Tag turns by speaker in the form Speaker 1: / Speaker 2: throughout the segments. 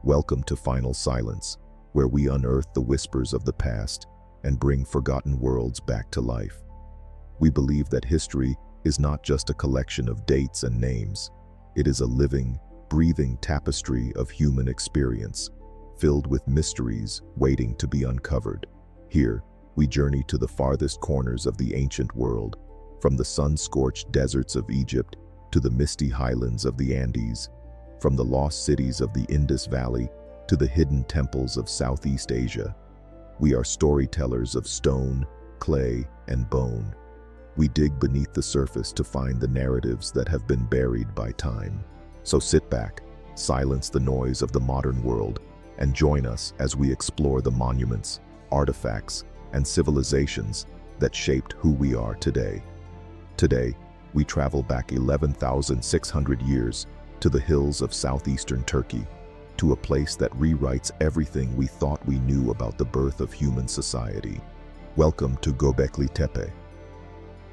Speaker 1: Welcome to Final Silence, where we unearth the whispers of the past and bring forgotten worlds back to life. We believe that history is not just a collection of dates and names. It is a living, breathing tapestry of human experience, filled with mysteries waiting to be uncovered. Here, we journey to the farthest corners of the ancient world, from the sun-scorched deserts of Egypt to the misty highlands of the Andes, from the lost cities of the Indus Valley to the hidden temples of Southeast Asia. We are storytellers of stone, clay, and bone. We dig beneath the surface to find the narratives that have been buried by time. So sit back, silence the noise of the modern world, and join us as we explore the monuments, artifacts, and civilizations that shaped who we are today. Today, we travel back 11,600 years to the hills of southeastern Turkey, to a place that rewrites everything we thought we knew about the birth of human society. Welcome to Göbekli Tepe.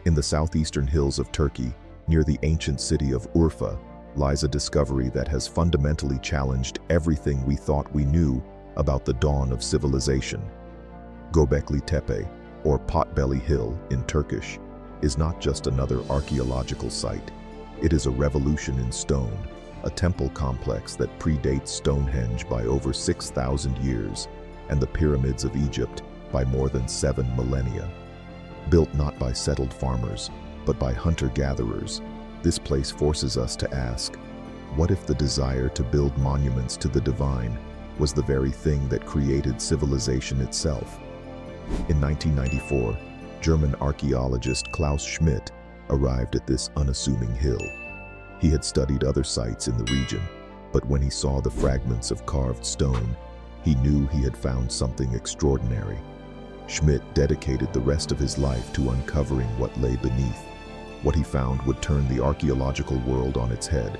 Speaker 1: In the southeastern hills of Turkey, near the ancient city of Urfa, lies a discovery that has fundamentally challenged everything we thought we knew about the dawn of civilization. Göbekli Tepe, or Potbelly Hill in Turkish, is not just another archaeological site. It is a revolution in stone, a temple complex that predates Stonehenge by over 6,000 years and the pyramids of Egypt by more than 7 millennia. Built not by settled farmers, but by hunter-gatherers, this place forces us to ask, what if the desire to build monuments to the divine was the very thing that created civilization itself? In 1994, German archaeologist Klaus Schmidt arrived at this unassuming hill. He had studied other sites in the region, but when he saw the fragments of carved stone, he knew he had found something extraordinary. Schmidt dedicated the rest of his life to uncovering what lay beneath. What he found would turn the archaeological world on its head.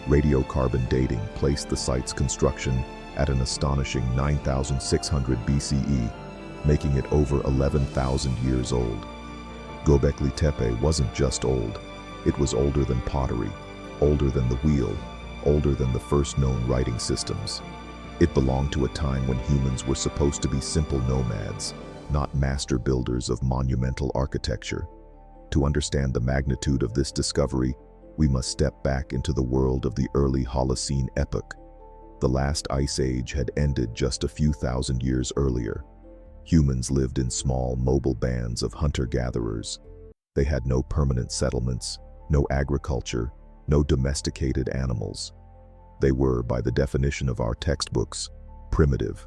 Speaker 1: Radiocarbon dating placed the site's construction at an astonishing 9,600 BCE, making it over 11,000 years old. Göbekli Tepe wasn't just old, it was older than pottery, older than the wheel, older than the first known writing systems. It belonged to a time when humans were supposed to be simple nomads, not master builders of monumental architecture. To understand the magnitude of this discovery, we must step back into the world of the early Holocene epoch. The last ice age had ended just a few thousand years earlier. Humans lived in small, mobile bands of hunter-gatherers. They had no permanent settlements, no agriculture, no domesticated animals. They were, by the definition of our textbooks, primitive.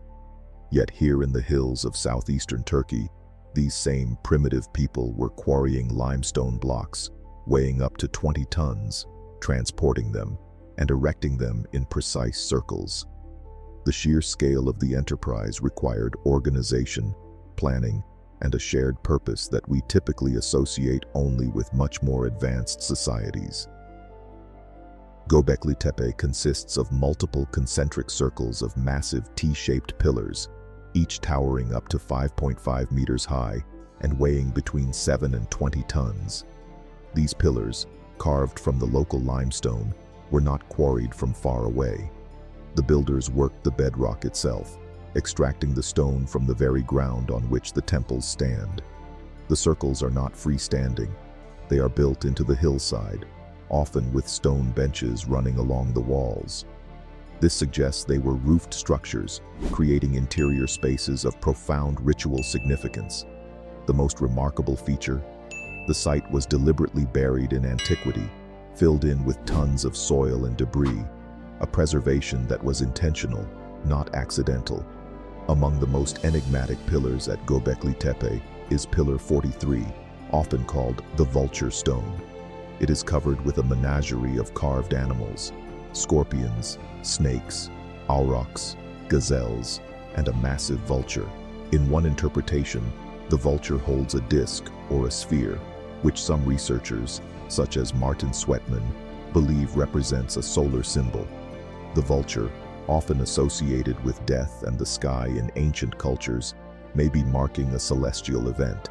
Speaker 1: Yet here in the hills of southeastern Turkey, these same primitive people were quarrying limestone blocks, weighing up to 20 tons, transporting them, and erecting them in precise circles. The sheer scale of the enterprise required organization, planning, and a shared purpose that we typically associate only with much more advanced societies. Göbekli Tepe consists of multiple concentric circles of massive T-shaped pillars, each towering up to 5.5 meters high and weighing between 7 and 20 tons. These pillars, carved from the local limestone, were not quarried from far away. The builders worked the bedrock itself, extracting the stone from the very ground on which the temples stand. The circles are not freestanding. They are built into the hillside, often with stone benches running along the walls. This suggests they were roofed structures, creating interior spaces of profound ritual significance. The most remarkable feature? The site was deliberately buried in antiquity, filled in with tons of soil and debris, a preservation that was intentional, not accidental. Among the most enigmatic pillars at Göbekli Tepe is Pillar 43, often called the Vulture Stone. It is covered with a menagerie of carved animals, scorpions, snakes, aurochs, gazelles, and a massive vulture. In one interpretation, the vulture holds a disc or a sphere, which some researchers, such as Martin Sweatman, believe represents a solar symbol. The vulture, often associated with death and the sky in ancient cultures, may be marking a celestial event.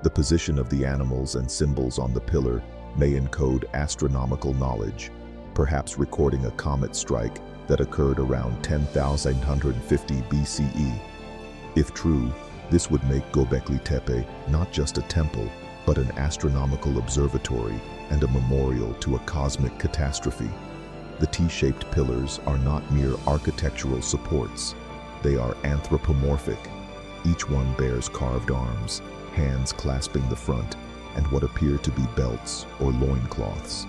Speaker 1: The position of the animals and symbols on the pillar may encode astronomical knowledge. perhaps recording a comet strike that occurred around 10,150 BCE. If true, this would make Göbekli Tepe not just a temple, but an astronomical observatory and a memorial to a cosmic catastrophe. The T-shaped pillars are not mere architectural supports. They are anthropomorphic. Each one bears carved arms, hands clasping the front, and what appear to be belts or loincloths.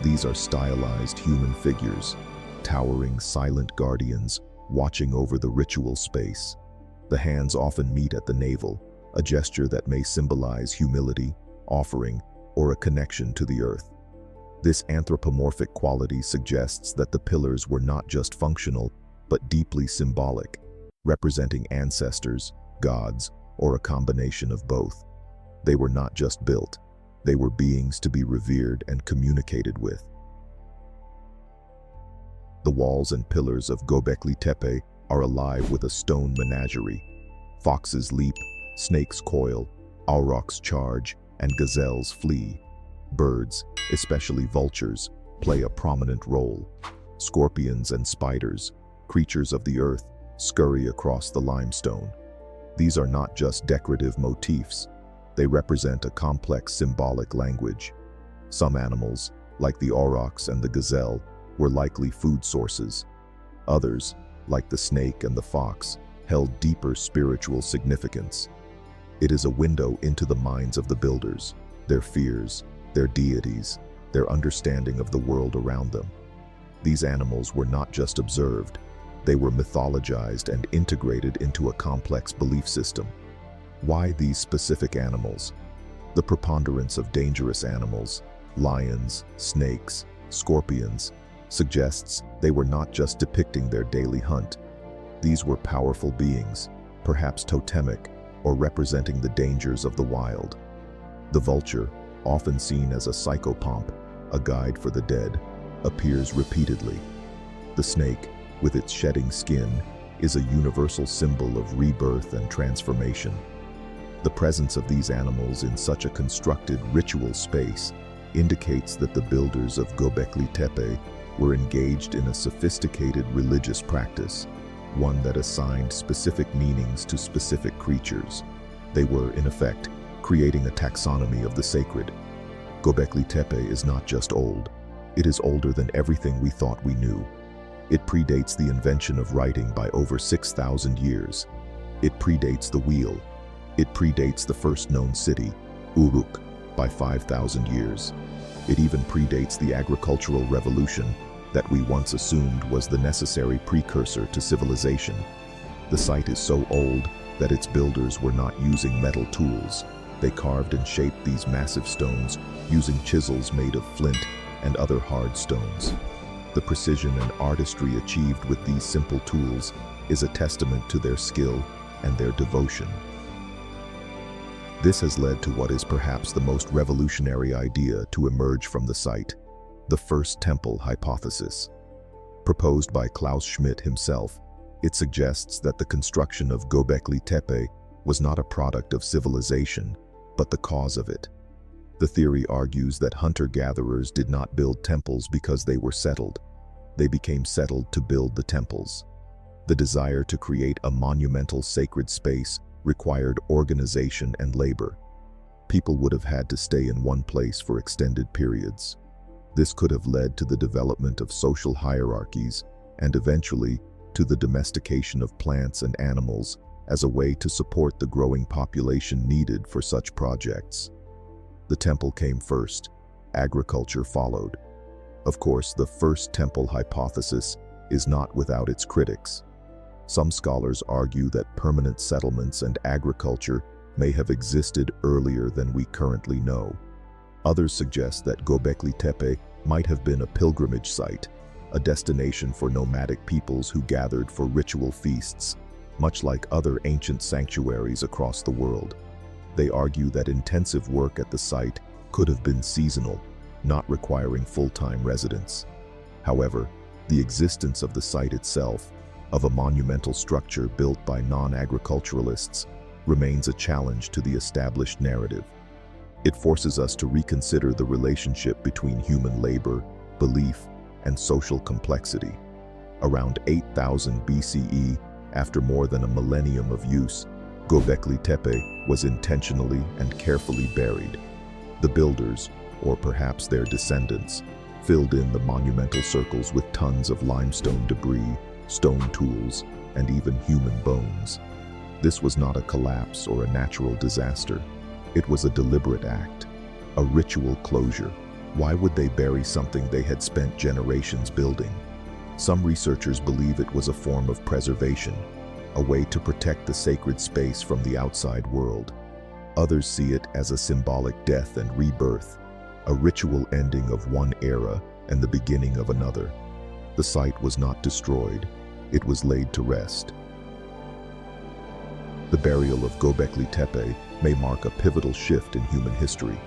Speaker 1: These are stylized human figures, towering silent guardians watching over the ritual space. The hands often meet at the navel, a gesture that may symbolize humility, offering, or a connection to the earth. This anthropomorphic quality suggests that the pillars were not just functional, but deeply symbolic, representing ancestors, gods, or a combination of both. They were not just built, they were beings to be revered and communicated with. The walls and pillars of Göbekli Tepe are alive with a stone menagerie. Foxes leap, snakes coil, aurochs charge, and gazelles flee. Birds, especially vultures, play a prominent role. Scorpions and spiders, creatures of the earth, scurry across the limestone. These are not just decorative motifs. They represent a complex symbolic language. Some animals, like the aurochs and the gazelle, were likely food sources. Others, like the snake and the fox, held deeper spiritual significance. It is a window into the minds of the builders, their fears, their deities, their understanding of the world around them. These animals were not just observed, they were mythologized and integrated into a complex belief system. Why these specific animals? The preponderance of dangerous animals, lions, snakes, scorpions, suggests they were not just depicting their daily hunt. These were powerful beings, perhaps totemic, or representing the dangers of the wild. The vulture, often seen as a psychopomp, a guide for the dead, appears repeatedly. The snake, with its shedding skin, is a universal symbol of rebirth and transformation. The presence of these animals in such a constructed ritual space indicates that the builders of Göbekli Tepe were engaged in a sophisticated religious practice, one that assigned specific meanings to specific creatures. They were, in effect, creating a taxonomy of the sacred. Göbekli Tepe is not just old, it is older than everything we thought we knew. It predates the invention of writing by over 6,000 years. It predates the wheel. It predates the first known city, Uruk, by 5,000 years. It even predates the agricultural revolution that we once assumed was the necessary precursor to civilization. The site is so old that its builders were not using metal tools. They carved and shaped these massive stones using chisels made of flint and other hard stones. The precision and artistry achieved with these simple tools is a testament to their skill and their devotion. This has led to what is perhaps the most revolutionary idea to emerge from the site, the First Temple hypothesis. Proposed by Klaus Schmidt himself, it suggests that the construction of Göbekli Tepe was not a product of civilization, but the cause of it. The theory argues that hunter-gatherers did not build temples because they were settled. They became settled to build the temples. The desire to create a monumental sacred space required organization and labor. People would have had to stay in one place for extended periods. This could have led to the development of social hierarchies and eventually to the domestication of plants and animals as a way to support the growing population needed for such projects. The temple came first, agriculture followed. Of course, the First Temple hypothesis is not without its critics. Some scholars argue that permanent settlements and agriculture may have existed earlier than we currently know. Others suggest that Göbekli Tepe might have been a pilgrimage site, a destination for nomadic peoples who gathered for ritual feasts, much like other ancient sanctuaries across the world. They argue that intensive work at the site could have been seasonal, not requiring full-time residence. However, the existence of the site itself, of a monumental structure built by non-agriculturalists, remains a challenge to the established narrative. It forces us to reconsider the relationship between human labor, belief, and social complexity. Around 8000 BCE, after more than a millennium of use, Göbekli Tepe was intentionally and carefully buried. The builders, or perhaps their descendants, filled in the monumental circles with tons of limestone debris, stone tools, and even human bones. This was not a collapse or a natural disaster. It was a deliberate act, a ritual closure. Why would they bury something they had spent generations building? Some researchers believe it was a form of preservation, a way to protect the sacred space from the outside world. Others see it as a symbolic death and rebirth, a ritual ending of one era and the beginning of another. The site was not destroyed, it was laid to rest. The burial of Göbekli Tepe may mark a pivotal shift in human history.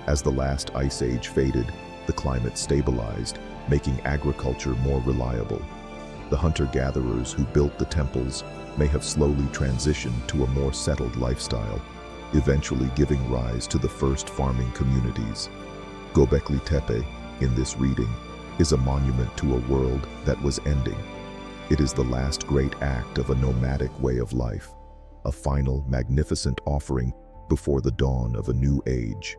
Speaker 1: As the last ice age faded, the climate stabilized, making agriculture more reliable. The hunter-gatherers who built the temples may have slowly transitioned to a more settled lifestyle, eventually giving rise to the first farming communities. Göbekli Tepe, in this reading, is a monument to a world that was ending. It is the last great act of a nomadic way of life, a final, magnificent offering before the dawn of a new age.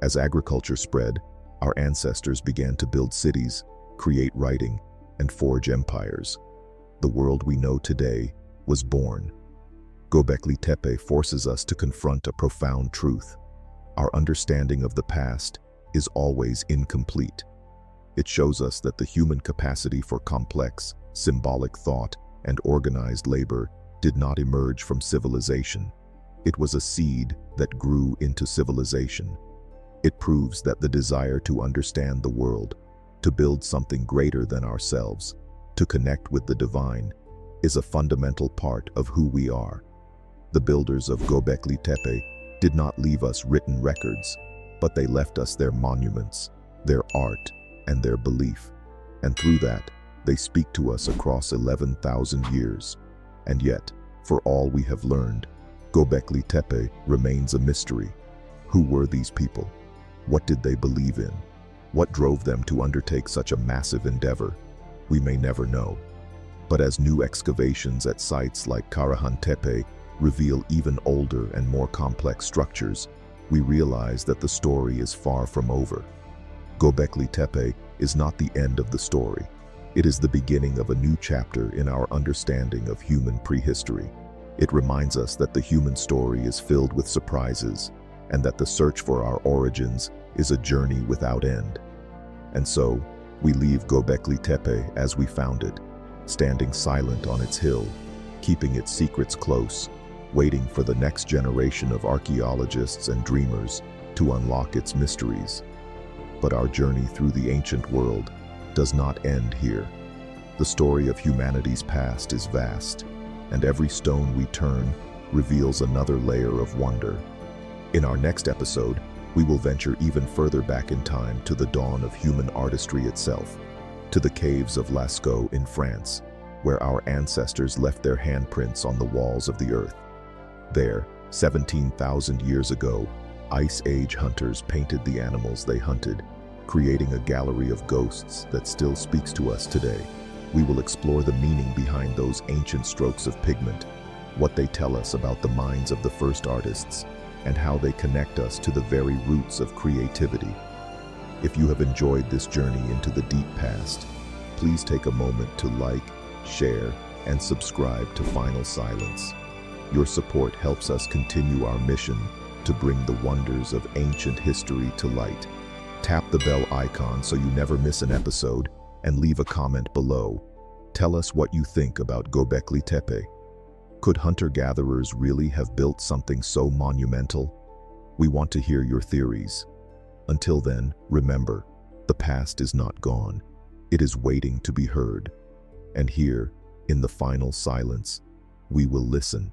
Speaker 1: As agriculture spread, our ancestors began to build cities, create writing, and forge empires. The world we know today was born. Göbekli Tepe forces us to confront a profound truth. Our understanding of the past is always incomplete. It shows us that the human capacity for complex, symbolic thought and organized labor did not emerge from civilization. It was a seed that grew into civilization. It proves that the desire to understand the world, to build something greater than ourselves, to connect with the divine, is a fundamental part of who we are. The builders of Göbekli Tepe did not leave us written records, but they left us their monuments, their art, and their belief. And through that, they speak to us across 11,000 years. And yet, for all we have learned, Göbekli Tepe remains a mystery. Who were these people? What did they believe in? What drove them to undertake such a massive endeavor? We may never know. But as new excavations at sites like Karahan Tepe reveal even older and more complex structures, we realize that the story is far from over. Göbekli Tepe is not the end of the story. It is the beginning of a new chapter in our understanding of human prehistory. It reminds us that the human story is filled with surprises, and that the search for our origins is a journey without end. And so, we leave Göbekli Tepe as we found it, standing silent on its hill, keeping its secrets close, waiting for the next generation of archaeologists and dreamers to unlock its mysteries. But our journey through the ancient world does not end here. The story of humanity's past is vast, and every stone we turn reveals another layer of wonder. In our next episode, we will venture even further back in time to the dawn of human artistry itself, to the caves of Lascaux in France, where our ancestors left their handprints on the walls of the earth. There, 17,000 years ago, Ice Age hunters painted the animals they hunted, creating a gallery of ghosts that still speaks to us today. We will explore the meaning behind those ancient strokes of pigment, what they tell us about the minds of the first artists, and how they connect us to the very roots of creativity. If you have enjoyed this journey into the deep past, please take a moment to like, share, and subscribe to Final Silence. Your support helps us continue our mission to bring the wonders of ancient history to light. Tap the bell icon so you never miss an episode, and leave a comment below. Tell us what you think about Göbekli Tepe. Could hunter-gatherers really have built something so monumental? We want to hear your theories. Until then, remember, the past is not gone. It is waiting to be heard. And here, in the final silence, we will listen.